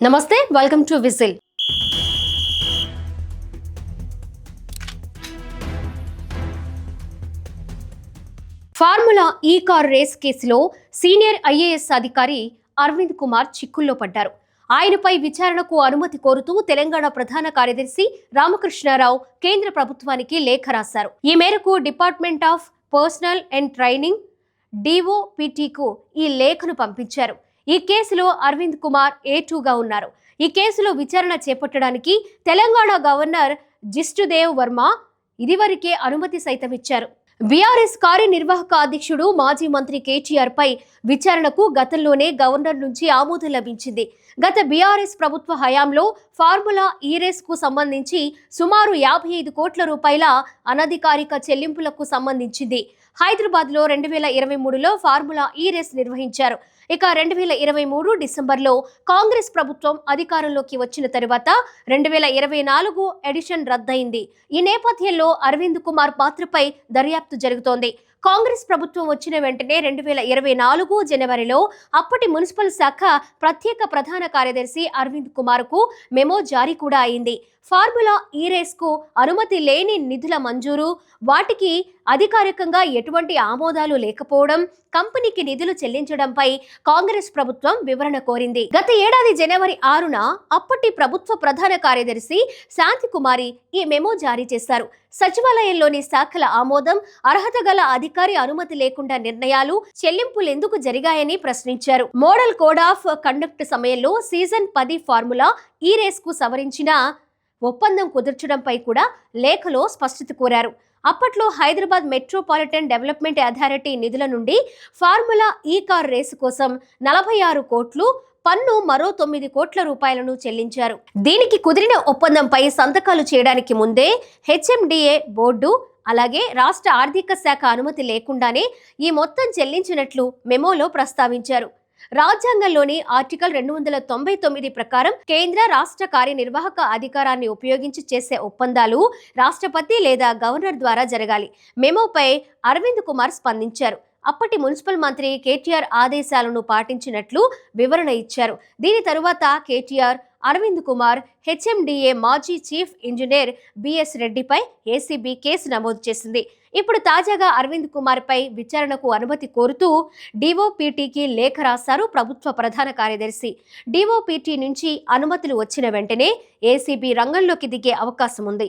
నమస్తే, welcome to whistle. Formula ఈ car race కేసులో సీనియర్ ఐఏఎస్ అధికారి అరవింద్ కుమార్ చిక్కుల్లో పడ్డారు. ఆయనపై విచారణకు అనుమతి కోరుతూ తెలంగాణ ప్రధాన కార్యదర్శి రామకృష్ణారావు కేంద్ర ప్రభుత్వానికి లేఖ రాశారు. ఈ మేరకు department of personnel and training DOPTకు ఈ లేఖను పంపించారు. ఈ కేసులో అరవింద్ కుమార్ A2గా ఉన్నారు. ఈ కేసులో విచారణ చేపట్టడానికి తెలంగాణ గవర్నర్ జిష్ణుదేవ్ వర్మ ఇదివరకే అనుమతి సైతం ఇచ్చారు. బీఆర్ఎస్ కార్యనిర్వాహక అధ్యక్షుడు మాజీ మంత్రి కేటీఆర్ పై విచారణకు గతంలోనే గవర్నర్ నుంచి ఆమోదం లభించింది. గత బీఆర్ఎస్ ప్రభుత్వ హయాంలో ఫార్ములా ఈ రేస్ కు సంబంధించి సుమారు 55 కోట్ల రూపాయల అనధికారిక చెల్లింపులకు సంబంధించింది. హైదరాబాద్ లో 2023లో ఫార్ములా ఈ రేస్ నిర్వహించారు. ఇక 2023 డిసెంబర్లో కాంగ్రెస్ ప్రభుత్వం అధికారంలోకి వచ్చిన తరువాత 2024 ఎడిషన్ రద్దయింది. ఈ నేపథ్యంలో అరవింద్ కుమార్ పాత్రపై దర్యాప్తు జరుగుతోంది. కాంగ్రెస్ ప్రభుత్వం వచ్చిన వెంటనే 2024 జనవరిలో అప్పటి మున్సిపల్ శాఖ ప్రత్యేక ప్రధాన కార్యదర్శి అరవింద్ కుమార్ కు మెమో జారీ కూడా అయింది. ఫార్ములా ఈ రేస్ కు అనుమతి లేని నిధుల మంజూరు, వాటికి అధికారికంగా ఎటువంటి ఆమోదాలు లేకపోవడం, కంపెనీకి నిధులు చెల్లించడంపై కాంగ్రెస్ ప్రభుత్వం వివరణ కోరింది. గత ఏడాది జనవరి 6న అప్పటి ప్రభుత్వ ప్రధాన కార్యదర్శి శాంతికుమారి ఈ మెమో జారీ చేశారు. సచివాలయంలోని శాఖల ఆమోదం, అర్హత గల అధికారి అనుమతి లేకుండా నిర్ణయాలు, చెల్లింపులు ఎందుకు జరిగాయని ప్రశ్నించారు. మోడల్ కోడ్ ఆఫ్ కండక్ట్ సమయంలో సీజన్ 10 ఫార్ములా ఈ రేస్ కు సవరించిన ఒప్పందం కుదర్చడంపై కూడా లేఖలో స్పష్టత కోరారు. అప్పట్లో హైదరాబాద్ మెట్రోపాలిటన్ డెవలప్మెంట్ అథారిటీ నిధుల నుండి ఫార్ములా ఈ కార్ రేసు కోసం 46 కోట్లు, పన్ను మరో 9 కోట్ల రూపాయలను చెల్లించారు. దీనికి కుదిరిన ఒప్పందంపై సంతకాలు చేయడానికి ముందే HMDA బోర్డు, అలాగే రాష్ట్ర ఆర్థిక శాఖ అనుమతి లేకుండానే ఈ మొత్తం చెల్లించినట్లు మెమోలో ప్రస్తావించారు. రాజ్యాంగంలోని ఆర్టికల్ 299 ప్రకారం కేంద్ర రాష్ట్ర కార్యనిర్వాహక అధికారాన్ని ఉపయోగించి చేసే ఒప్పందాలు రాష్ట్రపతి లేదా గవర్నర్ ద్వారా జరగాలి. మెమోపై అరవింద్ కుమార్ స్పందించారు. అప్పటి మున్సిపల్ మంత్రి కేటీఆర్ ఆదేశాలను పాటించినట్లు వివరణ ఇచ్చారు. దీని తరువాత కేటీఆర్, అరవింద్ కుమార్, HMDA మాజీ చీఫ్ ఇంజనీర్ BS రెడ్డిపై ACB కేసు నమోదు చేసింది. ఇప్పుడు తాజాగా అరవింద్ కుమార్ పై విచారణకు అనుమతి కోరుతూ DOPTకి లేఖ రాశారు ప్రభుత్వ ప్రధాన కార్యదర్శి. DOPT నుంచి అనుమతులు వచ్చిన వెంటనే ACB రంగంలోకి దిగే అవకాశం ఉంది.